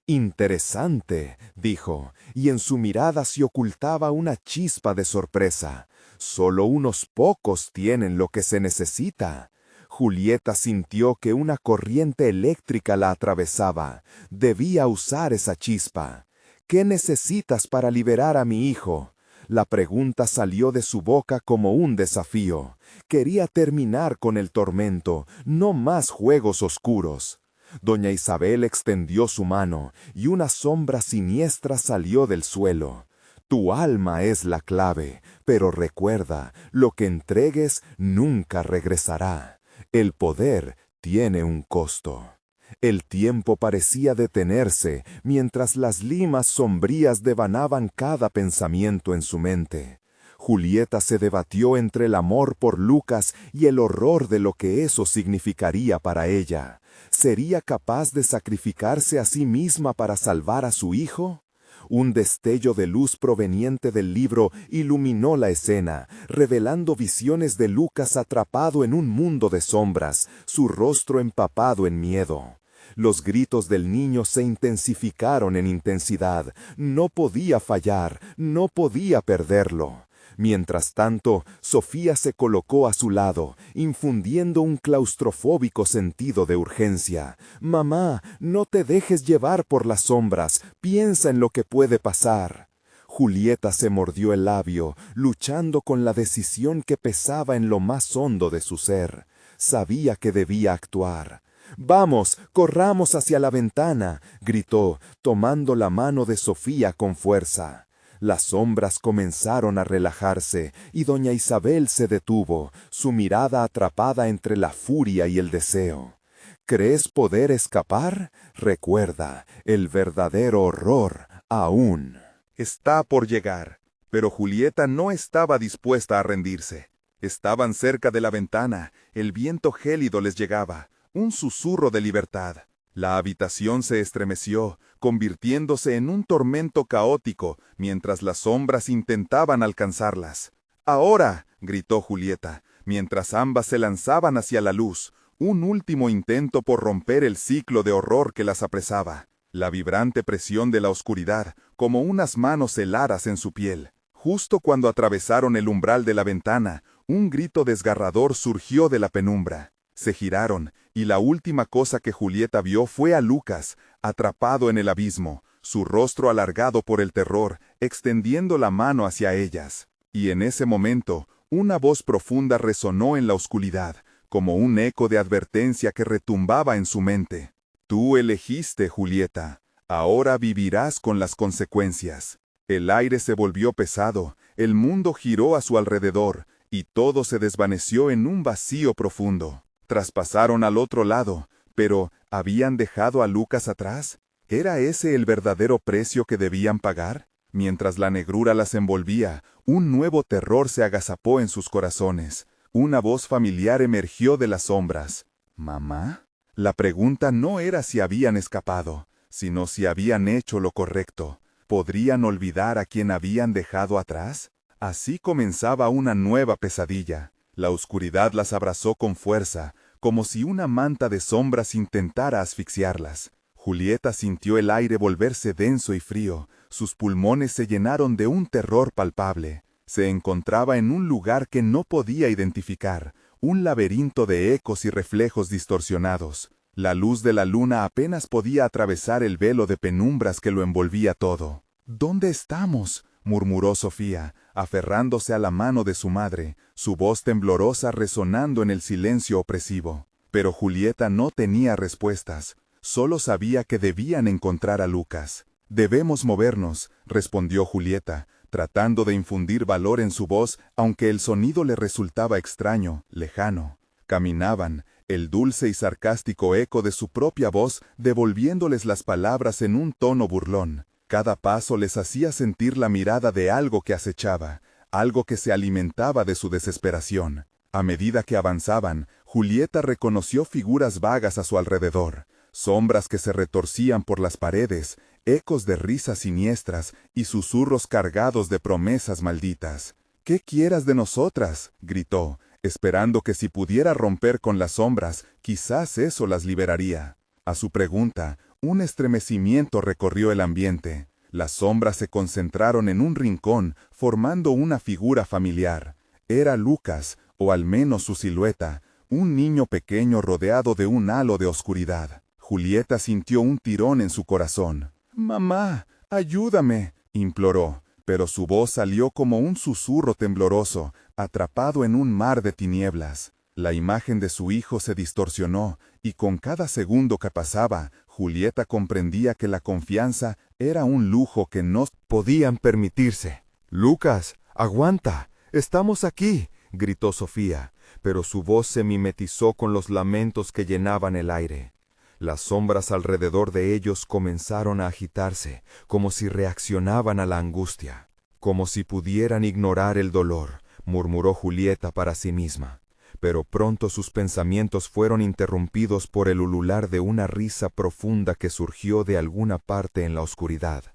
«Interesante», dijo, y en su mirada se ocultaba una chispa de sorpresa. «Solo unos pocos tienen lo que se necesita». Julieta sintió que una corriente eléctrica la atravesaba. Debía usar esa chispa. «¿Qué necesitas para liberar a mi hijo?». La pregunta salió de su boca como un desafío. Quería terminar con el tormento, no más juegos oscuros. Doña Isabel extendió su mano, y una sombra siniestra salió del suelo. «Tu alma es la clave, pero recuerda, lo que entregues nunca regresará. El poder tiene un costo». El tiempo parecía detenerse, mientras las limas sombrías devanaban cada pensamiento en su mente. Julieta se debatió entre el amor por Lucas y el horror de lo que eso significaría para ella. ¿Sería capaz de sacrificarse a sí misma para salvar a su hijo? Un destello de luz proveniente del libro iluminó la escena, revelando visiones de Lucas atrapado en un mundo de sombras, su rostro empapado en miedo. Los gritos del niño se intensificaron en intensidad. No podía fallar, no podía perderlo. Mientras tanto, Sofía se colocó a su lado, infundiendo un claustrofóbico sentido de urgencia. «Mamá, no te dejes llevar por las sombras, piensa en lo que puede pasar». Julieta se mordió el labio, luchando con la decisión que pesaba en lo más hondo de su ser. Sabía que debía actuar. «Vamos, corramos hacia la ventana», gritó, tomando la mano de Sofía con fuerza. Las sombras comenzaron a relajarse, y doña Isabel se detuvo, su mirada atrapada entre la furia y el deseo. ¿Crees poder escapar? Recuerda, el verdadero horror aún está por llegar. Pero Julieta no estaba dispuesta a rendirse. Estaban cerca de la ventana, el viento gélido les llegaba, un susurro de libertad. La habitación se estremeció, convirtiéndose en un tormento caótico, mientras las sombras intentaban alcanzarlas. «Ahora», gritó Julieta, mientras ambas se lanzaban hacia la luz, un último intento por romper el ciclo de horror que las apresaba. La vibrante presión de la oscuridad, como unas manos heladas en su piel. Justo cuando atravesaron el umbral de la ventana, un grito desgarrador surgió de la penumbra. Se giraron, y la última cosa que Julieta vio fue a Lucas, atrapado en el abismo, su rostro alargado por el terror, extendiendo la mano hacia ellas. Y en ese momento, una voz profunda resonó en la oscuridad, como un eco de advertencia que retumbaba en su mente. «Tú elegiste, Julieta. Ahora vivirás con las consecuencias». El aire se volvió pesado, el mundo giró a su alrededor, y todo se desvaneció en un vacío profundo. Traspasaron al otro lado, pero ¿habían dejado a Lucas atrás? ¿Era ese el verdadero precio que debían pagar? Mientras la negrura las envolvía, un nuevo terror se agazapó en sus corazones. Una voz familiar emergió de las sombras. ¿Mamá? La pregunta no era si habían escapado, sino si habían hecho lo correcto. ¿Podrían olvidar a quien habían dejado atrás? Así comenzaba una nueva pesadilla. La oscuridad las abrazó con fuerza, como si una manta de sombras intentara asfixiarlas. Julieta sintió el aire volverse denso y frío, sus pulmones se llenaron de un terror palpable. Se encontraba en un lugar que no podía identificar, un laberinto de ecos y reflejos distorsionados. La luz de la luna apenas podía atravesar el velo de penumbras que lo envolvía todo. «¿Dónde estamos?», murmuró Sofía, aferrándose a la mano de su madre, su voz temblorosa resonando en el silencio opresivo. Pero Julieta no tenía respuestas, solo sabía que debían encontrar a Lucas. «Debemos movernos», respondió Julieta, tratando de infundir valor en su voz, aunque el sonido le resultaba extraño, lejano. Caminaban, el dulce y sarcástico eco de su propia voz devolviéndoles las palabras en un tono burlón. Cada paso les hacía sentir la mirada de algo que acechaba, algo que se alimentaba de su desesperación. A medida que avanzaban, Julieta reconoció figuras vagas a su alrededor, sombras que se retorcían por las paredes, ecos de risas siniestras y susurros cargados de promesas malditas. ¿Qué quieras de nosotras?, gritó, esperando que si pudiera romper con las sombras, quizás eso las liberaría. A su pregunta, un estremecimiento recorrió el ambiente. Las sombras se concentraron en un rincón, formando una figura familiar. Era Lucas, o al menos su silueta, un niño pequeño rodeado de un halo de oscuridad. Julieta sintió un tirón en su corazón. «Mamá, ayúdame», imploró, pero su voz salió como un susurro tembloroso, atrapado en un mar de tinieblas. La imagen de su hijo se distorsionó, y con cada segundo que pasaba, Julieta comprendía que la confianza era un lujo que no podían permitirse. «Lucas, aguanta, estamos aquí», gritó Sofía, pero su voz se mimetizó con los lamentos que llenaban el aire. Las sombras alrededor de ellos comenzaron a agitarse, como si reaccionaban a la angustia. «Como si pudieran ignorar el dolor», murmuró Julieta para sí misma. Pero pronto sus pensamientos fueron interrumpidos por el ulular de una risa profunda que surgió de alguna parte en la oscuridad.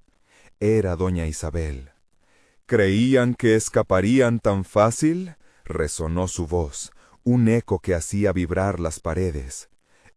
Era doña Isabel. «¿Creían que escaparían tan fácil?», resonó su voz, un eco que hacía vibrar las paredes.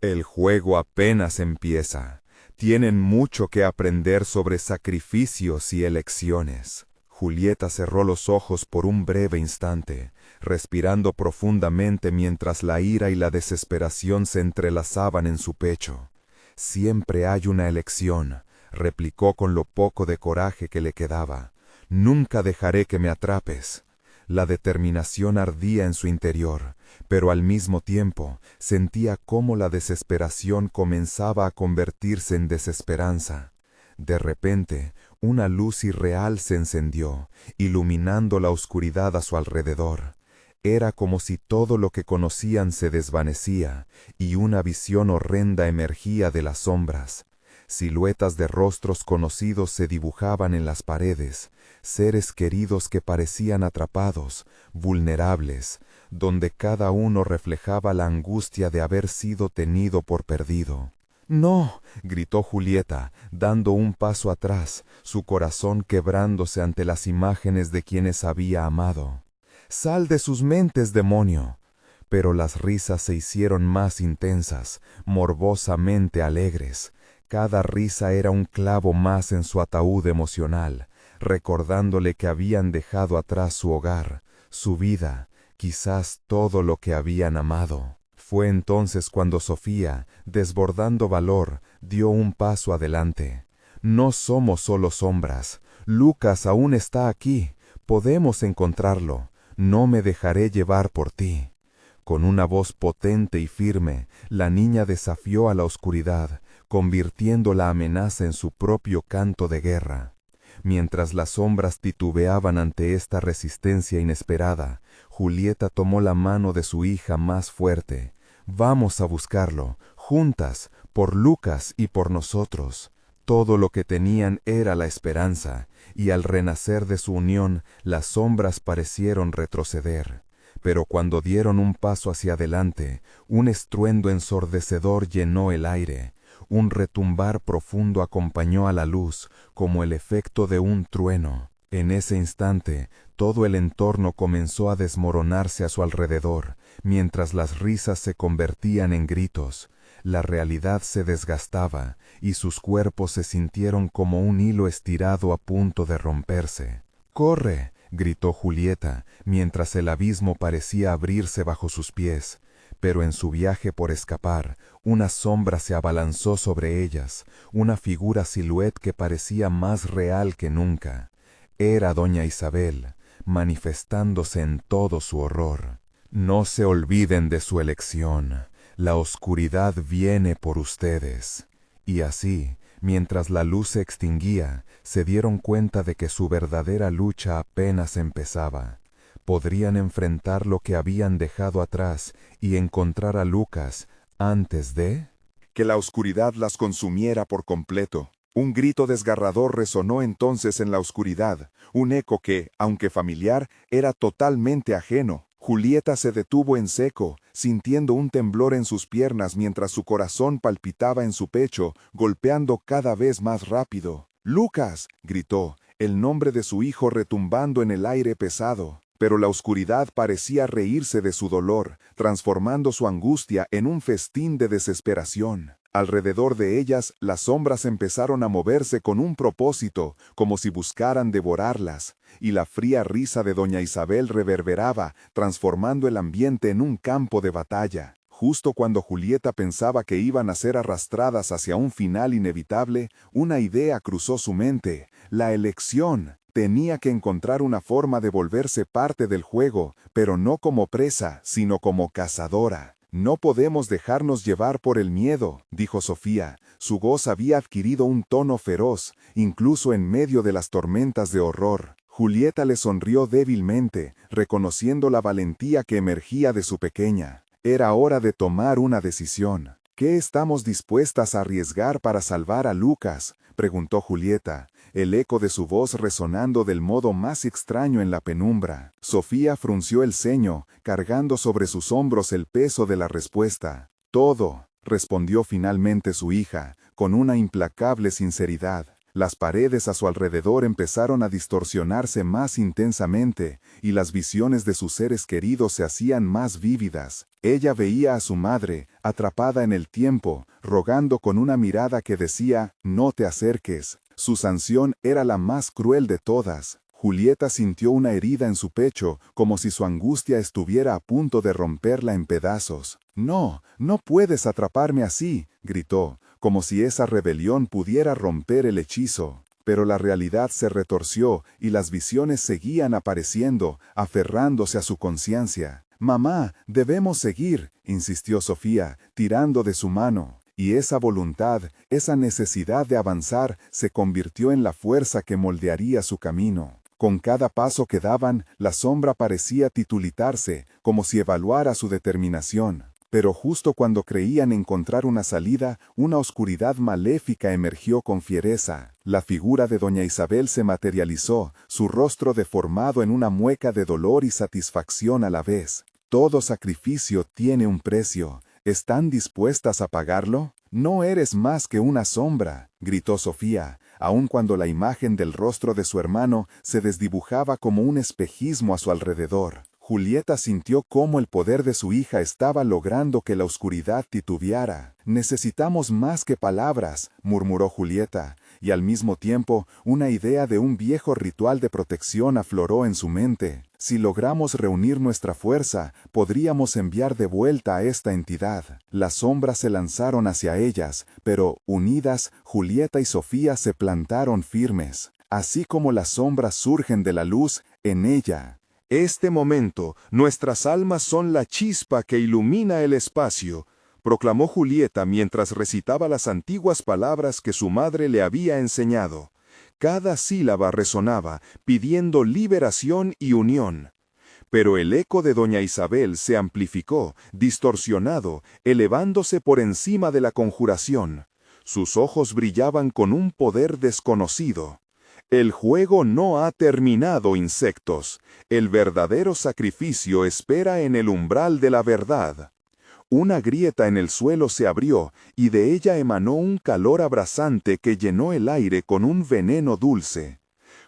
«El juego apenas empieza. Tienen mucho que aprender sobre sacrificios y elecciones». Julieta cerró los ojos por un breve instante, respirando profundamente mientras la ira y la desesperación se entrelazaban en su pecho. «Siempre hay una elección», replicó con lo poco de coraje que le quedaba. «Nunca dejaré que me atrapes». La determinación ardía en su interior, pero al mismo tiempo sentía cómo la desesperación comenzaba a convertirse en desesperanza. De repente, una luz irreal se encendió, iluminando la oscuridad a su alrededor. Era como si todo lo que conocían se desvanecía, y una visión horrenda emergía de las sombras. Siluetas de rostros conocidos se dibujaban en las paredes, seres queridos que parecían atrapados, vulnerables, donde cada uno reflejaba la angustia de haber sido tenido por perdido. «No», gritó Julieta, dando un paso atrás, su corazón quebrándose ante las imágenes de quienes había amado. «Sal de sus mentes, demonio». Pero las risas se hicieron más intensas, morbosamente alegres. Cada risa era un clavo más en su ataúd emocional, recordándole que habían dejado atrás su hogar, su vida, quizás todo lo que habían amado. Fue entonces cuando Sofía, desbordando valor, dio un paso adelante. «No somos solo sombras. Lucas aún está aquí. Podemos encontrarlo. No me dejaré llevar por ti». Con una voz potente y firme, la niña desafió a la oscuridad, convirtiendo la amenaza en su propio canto de guerra. Mientras las sombras titubeaban ante esta resistencia inesperada, Julieta tomó la mano de su hija más fuerte. «Vamos a buscarlo, juntas, por Lucas y por nosotros». Todo lo que tenían era la esperanza, y al renacer de su unión, las sombras parecieron retroceder. Pero cuando dieron un paso hacia adelante, un estruendo ensordecedor llenó el aire. Un retumbar profundo acompañó a la luz, como el efecto de un trueno. En ese instante, todo el entorno comenzó a desmoronarse a su alrededor, mientras las risas se convertían en gritos. La realidad se desgastaba, y sus cuerpos se sintieron como un hilo estirado a punto de romperse. «¡Corre!», gritó Julieta, mientras el abismo parecía abrirse bajo sus pies. Pero en su viaje por escapar, una sombra se abalanzó sobre ellas, una figura silueta que parecía más real que nunca. Era doña Isabel, manifestándose en todo su horror. «No se olviden de su elección. La oscuridad viene por ustedes». Y así, mientras la luz se extinguía, se dieron cuenta de que su verdadera lucha apenas empezaba. Podrían enfrentar lo que habían dejado atrás y encontrar a Lucas antes de que la oscuridad las consumiera por completo. Un grito desgarrador resonó entonces en la oscuridad, un eco que, aunque familiar, era totalmente ajeno. Julieta se detuvo en seco, sintiendo un temblor en sus piernas mientras su corazón palpitaba en su pecho, golpeando cada vez más rápido. «¡Lucas!», gritó, el nombre de su hijo retumbando en el aire pesado. Pero la oscuridad parecía reírse de su dolor, transformando su angustia en un festín de desesperación. Alrededor de ellas, las sombras empezaron a moverse con un propósito, como si buscaran devorarlas, y la fría risa de doña Isabel reverberaba, transformando el ambiente en un campo de batalla. Justo cuando Julieta pensaba que iban a ser arrastradas hacia un final inevitable, una idea cruzó su mente: la elección. Tenía que encontrar una forma de volverse parte del juego, pero no como presa, sino como cazadora. «No podemos dejarnos llevar por el miedo», dijo Sofía. Su voz había adquirido un tono feroz, incluso en medio de las tormentas de horror. Julieta le sonrió débilmente, reconociendo la valentía que emergía de su pequeña. Era hora de tomar una decisión. «¿Qué estamos dispuestas a arriesgar para salvar a Lucas?», preguntó Julieta, el eco de su voz resonando del modo más extraño en la penumbra. Sofía frunció el ceño, cargando sobre sus hombros el peso de la respuesta. «Todo», respondió finalmente su hija, con una implacable sinceridad. Las paredes a su alrededor empezaron a distorsionarse más intensamente, y las visiones de sus seres queridos se hacían más vívidas. Ella veía a su madre, atrapada en el tiempo, rogando con una mirada que decía: «No te acerques». Su sanción era la más cruel de todas. Julieta sintió una herida en su pecho, como si su angustia estuviera a punto de romperla en pedazos. «No, no puedes atraparme así», gritó, como si esa rebelión pudiera romper el hechizo. Pero la realidad se retorció y las visiones seguían apareciendo, aferrándose a su conciencia. «Mamá, debemos seguir», insistió Sofía, tirando de su mano. Y esa voluntad, esa necesidad de avanzar, se convirtió en la fuerza que moldearía su camino. Con cada paso que daban, la sombra parecía titulitarse, como si evaluara su determinación. Pero justo cuando creían encontrar una salida, una oscuridad maléfica emergió con fiereza. La figura de doña Isabel se materializó, su rostro deformado en una mueca de dolor y satisfacción a la vez. «Todo sacrificio tiene un precio. ¿Están dispuestas a pagarlo?» «No eres más que una sombra», gritó Sofía, aun cuando la imagen del rostro de su hermano se desdibujaba como un espejismo a su alrededor. Julieta sintió cómo el poder de su hija estaba logrando que la oscuridad titubeara. «Necesitamos más que palabras», murmuró Julieta, y al mismo tiempo una idea de un viejo ritual de protección afloró en su mente. «Si logramos reunir nuestra fuerza, podríamos enviar de vuelta a esta entidad». Las sombras se lanzaron hacia ellas, pero, unidas, Julieta y Sofía se plantaron firmes. Así como las sombras surgen de la luz, en ella. «Este momento, nuestras almas son la chispa que ilumina el espacio», proclamó Julieta mientras recitaba las antiguas palabras que su madre le había enseñado. Cada sílaba resonaba, pidiendo liberación y unión. Pero el eco de doña Isabel se amplificó, distorsionado, elevándose por encima de la conjuración. Sus ojos brillaban con un poder desconocido. «El juego no ha terminado, insectos. El verdadero sacrificio espera en el umbral de la verdad». Una grieta en el suelo se abrió, y de ella emanó un calor abrasante que llenó el aire con un veneno dulce.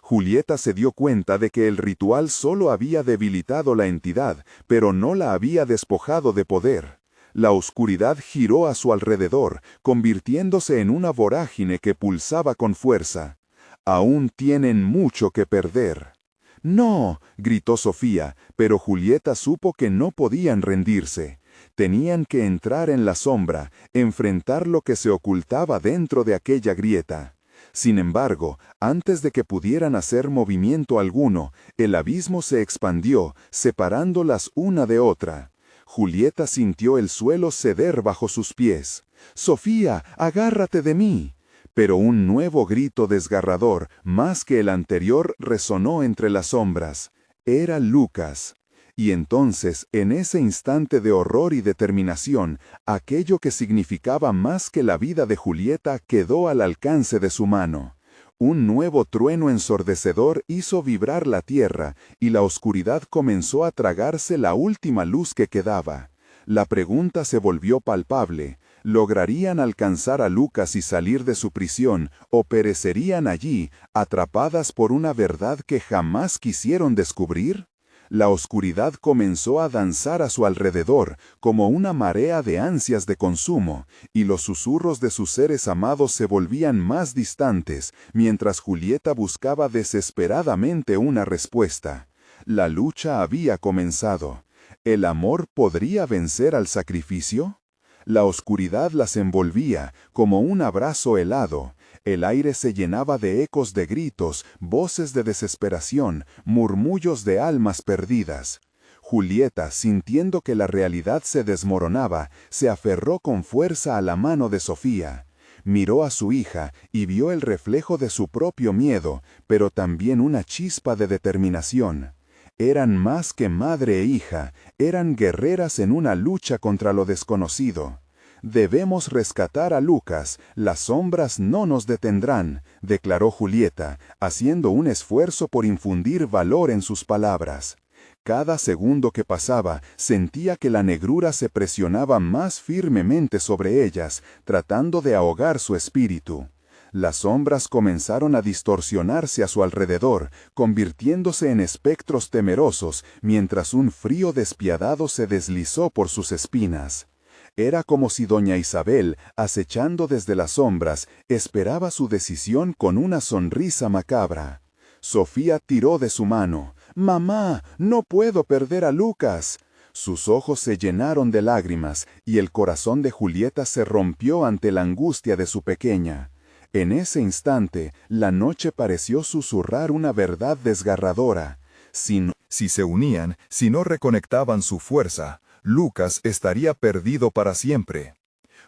Julieta se dio cuenta de que el ritual solo había debilitado la entidad, pero no la había despojado de poder. La oscuridad giró a su alrededor, convirtiéndose en una vorágine que pulsaba con fuerza. «Aún tienen mucho que perder». «No», gritó Sofía, pero Julieta supo que no podían rendirse. Tenían que entrar en la sombra, enfrentar lo que se ocultaba dentro de aquella grieta. Sin embargo, antes de que pudieran hacer movimiento alguno, el abismo se expandió, separándolas una de otra. Julieta sintió el suelo ceder bajo sus pies. «Sofía, agárrate de mí». Pero un nuevo grito desgarrador, más que el anterior, resonó entre las sombras. Era Lucas. Y entonces, en ese instante de horror y determinación, aquello que significaba más que la vida de Julieta quedó al alcance de su mano. Un nuevo trueno ensordecedor hizo vibrar la tierra, y la oscuridad comenzó a tragarse la última luz que quedaba. La pregunta se volvió palpable. ¿Lograrían alcanzar a Lucas y salir de su prisión, o perecerían allí, atrapadas por una verdad que jamás quisieron descubrir? La oscuridad comenzó a danzar a su alrededor, como una marea de ansias de consumo, y los susurros de sus seres amados se volvían más distantes, mientras Julieta buscaba desesperadamente una respuesta. La lucha había comenzado. ¿El amor podría vencer al sacrificio? La oscuridad las envolvía, como un abrazo helado. El aire se llenaba de ecos de gritos, voces de desesperación, murmullos de almas perdidas. Julieta, sintiendo que la realidad se desmoronaba, se aferró con fuerza a la mano de Sofía. Miró a su hija y vio el reflejo de su propio miedo, pero también una chispa de determinación. Eran más que madre e hija, eran guerreras en una lucha contra lo desconocido. «Debemos rescatar a Lucas, las sombras no nos detendrán», declaró Julieta, haciendo un esfuerzo por infundir valor en sus palabras. Cada segundo que pasaba, sentía que la negrura se presionaba más firmemente sobre ellas, tratando de ahogar su espíritu. Las sombras comenzaron a distorsionarse a su alrededor, convirtiéndose en espectros temerosos, mientras un frío despiadado se deslizó por sus espinas. Era como si doña Isabel, acechando desde las sombras, esperaba su decisión con una sonrisa macabra. Sofía tiró de su mano. «Mamá, no puedo perder a Lucas». Sus ojos se llenaron de lágrimas, y el corazón de Julieta se rompió ante la angustia de su pequeña. En ese instante, la noche pareció susurrar una verdad desgarradora. Si se unían, si no reconectaban su fuerza, Lucas estaría perdido para siempre.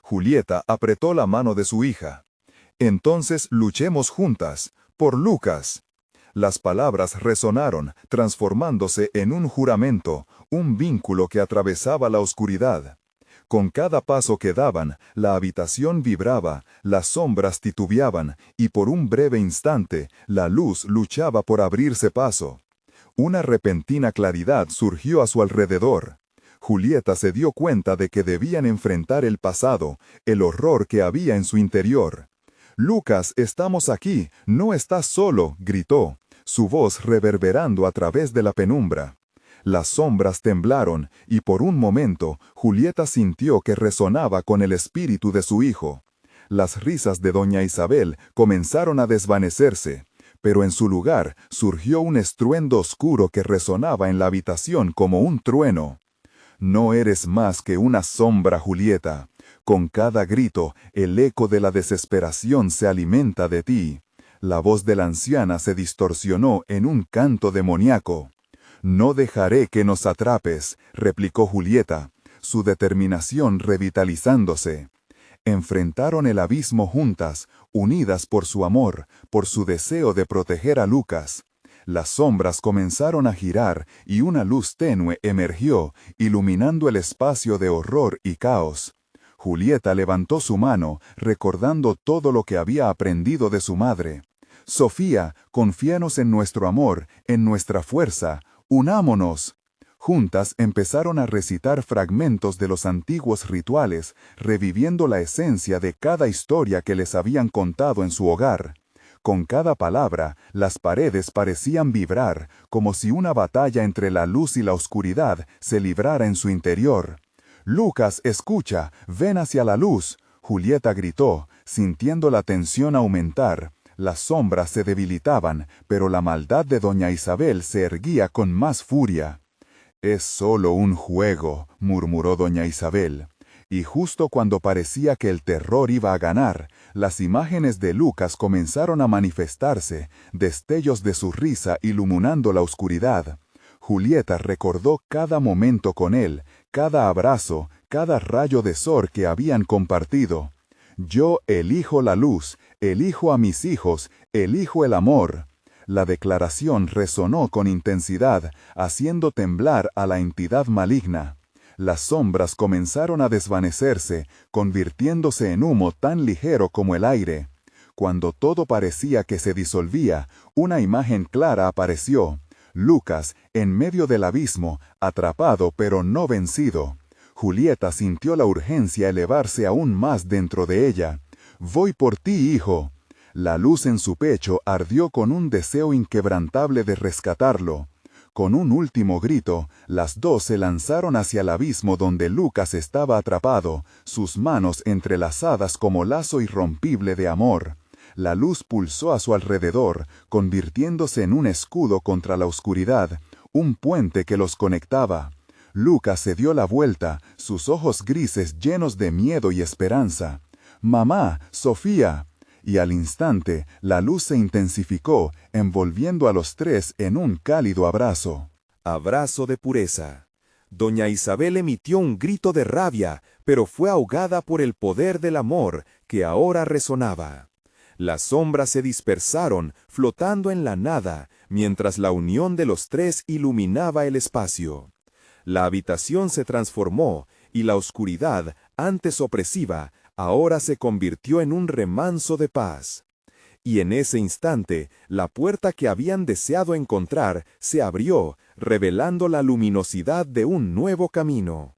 Julieta apretó la mano de su hija. «Entonces luchemos juntas, por Lucas». Las palabras resonaron, transformándose en un juramento, un vínculo que atravesaba la oscuridad. Con cada paso que daban, la habitación vibraba, las sombras titubeaban, y por un breve instante, la luz luchaba por abrirse paso. Una repentina claridad surgió a su alrededor. Julieta se dio cuenta de que debían enfrentar el pasado, el horror que había en su interior. «Lucas, estamos aquí, no estás solo», gritó, su voz reverberando a través de la penumbra. Las sombras temblaron, y por un momento, Julieta sintió que resonaba con el espíritu de su hijo. Las risas de doña Isabel comenzaron a desvanecerse, pero en su lugar surgió un estruendo oscuro que resonaba en la habitación como un trueno. «No eres más que una sombra, Julieta. Con cada grito, el eco de la desesperación se alimenta de ti». La voz de la anciana se distorsionó en un canto demoníaco. «No dejaré que nos atrapes», replicó Julieta, su determinación revitalizándose. Enfrentaron el abismo juntas, unidas por su amor, por su deseo de proteger a Lucas. Las sombras comenzaron a girar y una luz tenue emergió, iluminando el espacio de horror y caos. Julieta levantó su mano, recordando todo lo que había aprendido de su madre. «Sofía, confíanos en nuestro amor, en nuestra fuerza. Unámonos». Juntas empezaron a recitar fragmentos de los antiguos rituales, reviviendo la esencia de cada historia que les habían contado en su hogar. Con cada palabra, las paredes parecían vibrar, como si una batalla entre la luz y la oscuridad se librara en su interior. «Lucas, escucha, ven hacia la luz», Julieta gritó, sintiendo la tensión aumentar. Las sombras se debilitaban, pero la maldad de doña Isabel se erguía con más furia. «Es solo un juego», murmuró doña Isabel. Y justo cuando parecía que el terror iba a ganar, las imágenes de Lucas comenzaron a manifestarse, destellos de su risa iluminando la oscuridad. Julieta recordó cada momento con él, cada abrazo, cada rayo de sol que habían compartido. «Yo elijo la luz, elijo a mis hijos, elijo el amor». La declaración resonó con intensidad, haciendo temblar a la entidad maligna. Las sombras comenzaron a desvanecerse, convirtiéndose en humo tan ligero como el aire. Cuando todo parecía que se disolvía, una imagen clara apareció. Lucas, en medio del abismo, atrapado pero no vencido. Julieta sintió la urgencia elevarse aún más dentro de ella. «Voy por ti, hijo». La luz en su pecho ardió con un deseo inquebrantable de rescatarlo. Con un último grito, las dos se lanzaron hacia el abismo donde Lucas estaba atrapado, sus manos entrelazadas como lazo irrompible de amor. La luz pulsó a su alrededor, convirtiéndose en un escudo contra la oscuridad, un puente que los conectaba. Lucas se dio la vuelta, sus ojos grises llenos de miedo y esperanza. «¡Mamá! ¡Sofía!». Y al instante, la luz se intensificó, envolviendo a los tres en un cálido abrazo. Abrazo de pureza. Doña Isabel emitió un grito de rabia, pero fue ahogada por el poder del amor que ahora resonaba. Las sombras se dispersaron, flotando en la nada, mientras la unión de los tres iluminaba el espacio. La habitación se transformó, y la oscuridad, antes opresiva, ahora se convirtió en un remanso de paz. Y en ese instante, la puerta que habían deseado encontrar se abrió, revelando la luminosidad de un nuevo camino.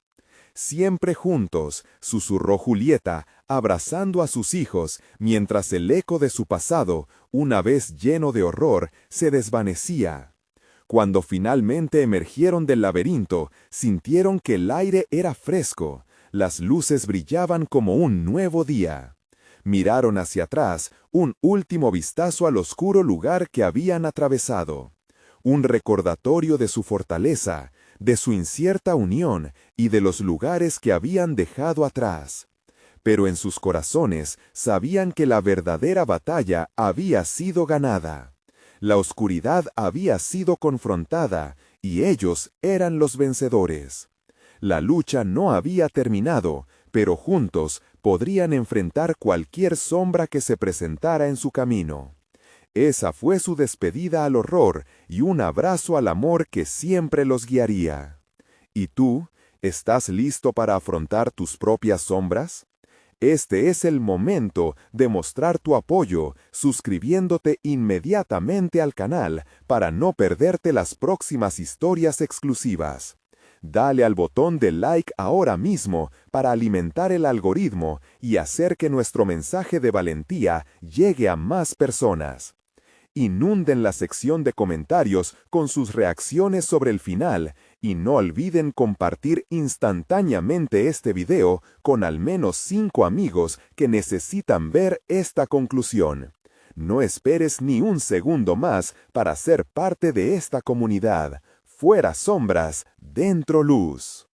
«Siempre juntos», susurró Julieta, abrazando a sus hijos, mientras el eco de su pasado, una vez lleno de horror, se desvanecía. Cuando finalmente emergieron del laberinto, sintieron que el aire era fresco, las luces brillaban como un nuevo día. Miraron hacia atrás, un último vistazo al oscuro lugar que habían atravesado. Un recordatorio de su fortaleza, de su incierta unión y de los lugares que habían dejado atrás. Pero en sus corazones sabían que la verdadera batalla había sido ganada. La oscuridad había sido confrontada y ellos eran los vencedores. La lucha no había terminado, pero juntos podrían enfrentar cualquier sombra que se presentara en su camino. Esa fue su despedida al horror y un abrazo al amor que siempre los guiaría. ¿Y tú, estás listo para afrontar tus propias sombras? Este es el momento de mostrar tu apoyo, suscribiéndote inmediatamente al canal para no perderte las próximas historias exclusivas. Dale al botón de like ahora mismo para alimentar el algoritmo y hacer que nuestro mensaje de valentía llegue a más personas. Inunden la sección de comentarios con sus reacciones sobre el final y no olviden compartir instantáneamente este video con al menos 5 amigos que necesitan ver esta conclusión. No esperes ni un segundo más para ser parte de esta comunidad. Fuera sombras, dentro luz.